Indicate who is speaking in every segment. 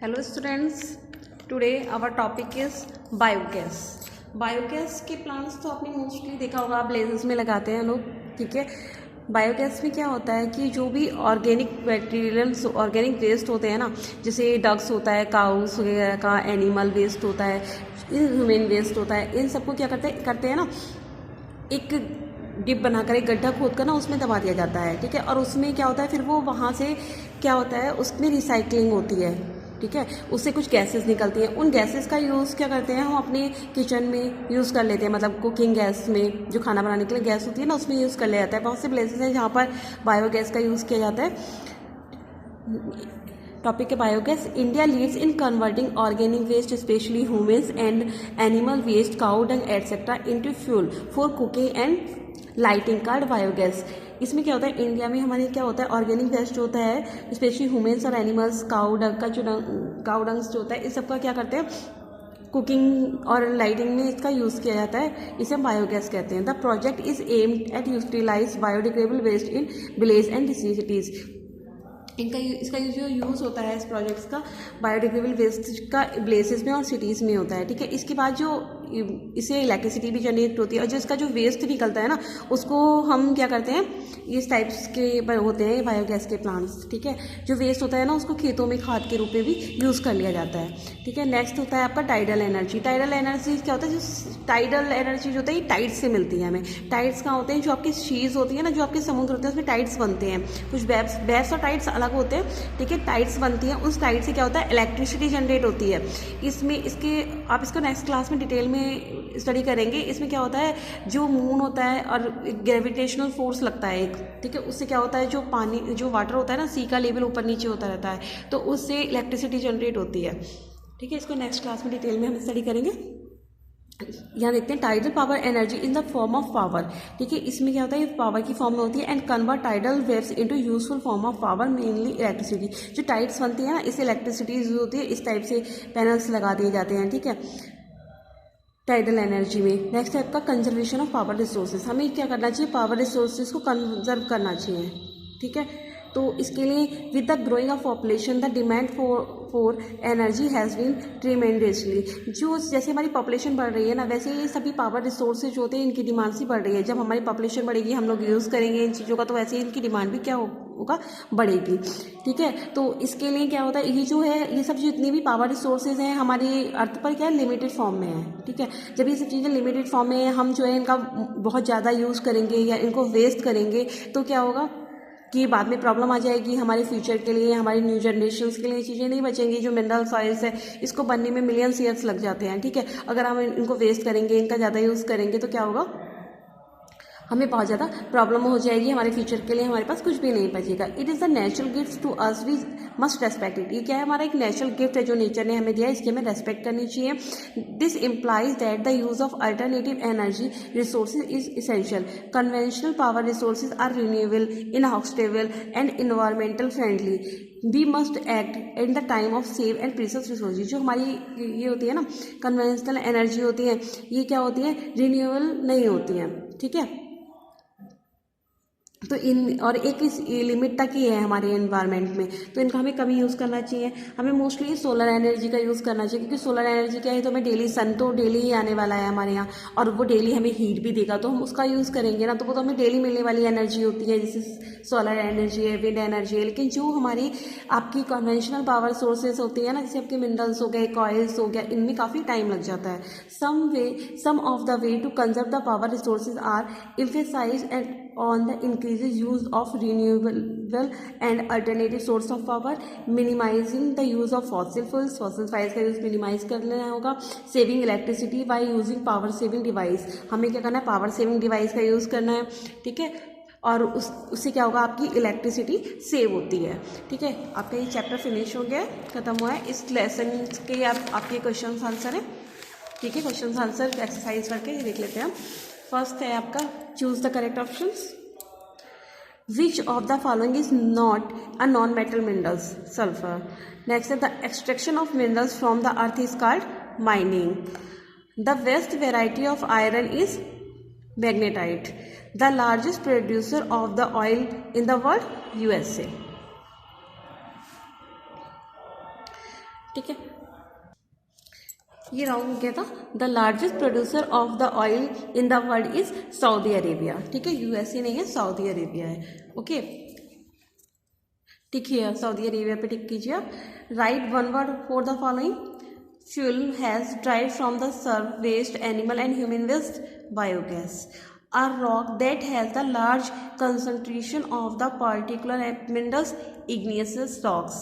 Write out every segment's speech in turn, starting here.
Speaker 1: Hello students, today our topic is biogas. Biogas के plants तो आपने मोस्टली देखा होगा, आप ब्लेजेस में लगाते हैं लोग, ठीक है। बायोगैस में क्या होता है कि जो भी ऑर्गेनिक मटेरियल्स, ऑर्गेनिक वेस्ट होते हैं ना, जैसे डग्स होता है, काउस वगैरह का एनिमल वेस्ट होता है, ह्यूमन वेस्ट होता है, इन सबको क्या करते हैं ना, एक डिप बनाकर, एक गड्ढा खोद कर ना उसमें दबा दिया जाता है, ठीक है। और उसमें क्या होता है, फिर वो वहाँ से क्या होता है, उसमें रिसाइकलिंग होती है, ठीक है। उससे कुछ गैसेस निकलती हैं, उन गैसेस का यूज़ क्या करते हैं हम अपने किचन में यूज़ कर लेते हैं, मतलब कुकिंग गैस में, जो खाना बनाने के लिए गैस होती है ना, उसमें यूज़ कर लिया जाता है। बहुत से प्लेसेस हैं जहाँ पर बायोगैस का यूज़ किया जाता है। टॉपिक है biogas. India leads in converting organic waste specially humans and animal waste, cow dung etcetera into fuel for cooking and lighting called biogas. इसमें क्या होता है, इंडिया में हमारे क्या होता है, ऑर्गेनिक वेस्ट होता है, स्पेशली ह्यूमन्स और एनिमल्स, काउ डंग का जो काउ डंग्स जो होता है, इस सब का क्या करते हैं, कुकिंग और लाइटिंग में इसका यूज़ किया जाता है। इसे हम बायोगैस कहते हैं। The project is aimed at utilize biodegradable waste in village and cities. इसका जो यूज़ होता है इस प्रोजेक्ट्स का, बायोडिग्रेडेबल वेस्ट का विलेजेस में और सिटीज़ में होता है, ठीक है। इसके बाद जो इससे इलेक्ट्रिसिटी भी जनरेट होती है, और जो इसका जो वेस्ट निकलता है ना, उसको हम क्या करते हैं, इस टाइप्स के होते हैं बायोगैस के प्लांट्स, ठीक है। जो वेस्ट होता है ना, उसको खेतों में खाद के रूप में भी यूज़ कर लिया जाता है, ठीक है। नेक्स्ट होता है आपका टाइडल एनर्जी। टाइडल एनर्जी क्या होता है, जो टाइडल एनर्जी जो होता है, ये टाइड्स से मिलती है हमें। टाइड्स कहाँ होते हैं, जो आपकी शीज होती है ना, जो आपके समुद्र होते हैं, उसमें टाइड्स बनते हैं। कुछ वेब्स और टाइड्स अलग होते हैं, ठीक है। टाइड्स बनती हैं, उस टाइड से क्या होता है, इलेक्ट्रिसिटी जनरेट होती है। इसमें आप इसको नेक्स्ट क्लास में डिटेल में स्टडी करेंगे। इसमें क्या होता है, जो मून होता है और ग्रेविटेशनल फोर्स लगता है एक, ठीक है, उससे क्या होता है, जो पानी, जो वाटर होता है ना, सी का लेवल ऊपर नीचे होता रहता है, तो उससे इलेक्ट्रिसिटी जनरेट होती है, ठीक है। इसको नेक्स्ट क्लास में डिटेल में हम स्टडी करेंगे। यहाँ देखते हैं tidal power energy in the form of power, ठीक है। इसमें क्या होता है, ये पावर की फॉर्म में होती है। And convert tidal waves into useful form of power, mainly electricity. जो टाइड्स बनती है ना, इससे इलेक्ट्रिसिटी यूज होती है, इस टाइप से पैनल्स लगा दिए जाते हैं, ठीक है, टाइडल एनर्जी में। नेक्स्ट है आपका कंजर्वेशन ऑफ पावर रिसोर्सेज। हमें क्या करना चाहिए, पावर रिसोर्सेज को कंजर्व करना चाहिए, ठीक है। तो इसके लिए with the growing of population the demand for energy has been tremendously. जो जैसे हमारी पॉपुलेशन बढ़ रही है ना, वैसे ये सभी पावर रिसोर्सेज होते हैं, इनकी डिमांड भी बढ़ रही है। जब हमारी पॉपुलेशन बढ़ेगी, हम लोग यूज़ करेंगे इन चीज़ों का, तो वैसे ही इनकी डिमांड भी क्या होगा, बढ़ेगी, ठीक है। तो इसके लिए क्या होता है, ये जो है, ये सब जितनी भी पावर रिसोर्सेज हैं हमारी अर्थ पर, क्या है, लिमिटेड फॉर्म में है, ठीक है। जब ये सब चीज़ें लिमिटेड फॉर्म में है, हम जो है इनका बहुत ज़्यादा यूज़ करेंगे या इनको वेस्ट करेंगे, तो क्या होगा कि बाद में प्रॉब्लम आ जाएगी हमारे फ्यूचर के लिए, हमारी न्यू जनरेशन्स के लिए चीज़ें नहीं बचेंगी। जो मिनरल सॉइल्स है, इसको बनने में मिलियंस ईयर्स लग जाते हैं, ठीक है। अगर हम इनको वेस्ट करेंगे, इनका ज़्यादा यूज़ करेंगे, तो क्या होगा, हमें बहुत ज़्यादा प्रॉब्लम हो जाएगी, हमारे फ्यूचर के लिए हमारे पास कुछ भी नहीं बचेगा। It is the natural gift to us, we must respect it. ये क्या है, हमारा एक नेचुरल गिफ्ट है जो नेचर ने हमें दिया है, इसकी हमें रेस्पेक्ट करनी चाहिए। This implies that the use of alternative energy resources is essential. Conventional power resources are renewable, inexhaustible and environmental friendly. We must act in the time of save and precious resources. जो हमारी ये होती है ना, conventional energy होती है, ये क्या होती है, रिन्यूएबल नहीं होती है, ठीक है। तो इन और एक इस लिमिट तक ही है हमारे एनवायरनमेंट में, तो इनका हमें कम यूज़ करना चाहिए। हमें मोस्टली सोलर एनर्जी का यूज़ करना चाहिए, क्योंकि सोलर एनर्जी क्या है, तो हमें डेली, सन तो डेली ही आने वाला है हमारे यहाँ, और वो डेली हमें हीट भी देगा, तो हम उसका यूज़ करेंगे ना, तो वो तो हमें डेली मिलने वाली एनर्जी होती है, जैसे सोलर एनर्जी है, विंड एनर्जी है। लेकिन जो हमारी आपकी कन्वेंशनल पावर सोर्सेज होती है ना, जैसे आपके मिनरल्स हो गए, कॉइल्स हो गया, इनमें काफ़ी टाइम लग जाता है। Some of the way to conserve the power resources are emphasized and on the increased use of renewable and alternative source of power, minimizing the use of fossil fuels का use minimise कर लेना होगा। Saving electricity by using power saving device. हमें क्या करना है, power saving device का use करना है, ठीक है। और उससे क्या होगा, आपकी इलेक्ट्रिसिटी सेव होती है, ठीक है। आपका ये चैप्टर फिनिश हो गया है, खत्म हुआ है। इस लेसन के आपके क्वेश्चन आंसर है, ठीक है। क्वेश्चन आंसर एक्सरसाइज करके ये देख लेते हैं हम। फर्स्ट है आपका, choose the correct options. Which of the following is not a non metal minerals, sulphur. Next है, the extraction of minerals from the earth is called mining. The best variety of iron is magnetite. The largest producer of the oil in the world, USA। ठीक है, ये round हो गया था। The largest producer of the oil in the world is Saudi Arabia. ठीक है, USA नहीं है, सऊदी अरेबिया है। ओके, टिक है, सऊदी अरेबिया पे टिक कीजिए आप। Write one word for the following. Fuel has drive from the serve waste animal and human waste biogas. A rock that has the large concentration of the particular minerals igneous rocks.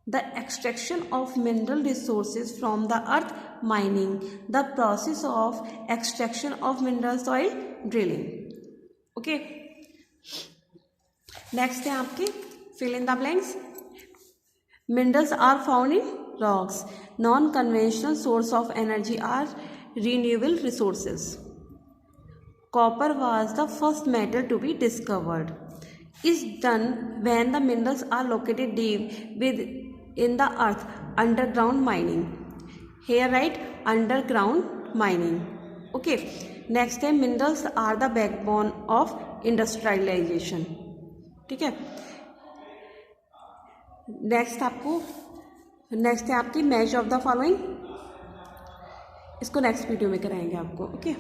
Speaker 1: The extraction of mineral resources from the earth, mining. The process of extraction of mineral soil, drilling. Okay. Next है आपके fill in the blanks. Minerals are found in rocks. Non-conventional source of energy are renewable resources. Copper was the first metal to be discovered. Is done when the minerals are located deep within the earth. Underground mining. Here write underground mining. Okay. Next है minerals are the backbone of industrialization. ठीक है, next है आपकी match of the following. इसको next video में कराएंगे आपको। Okay.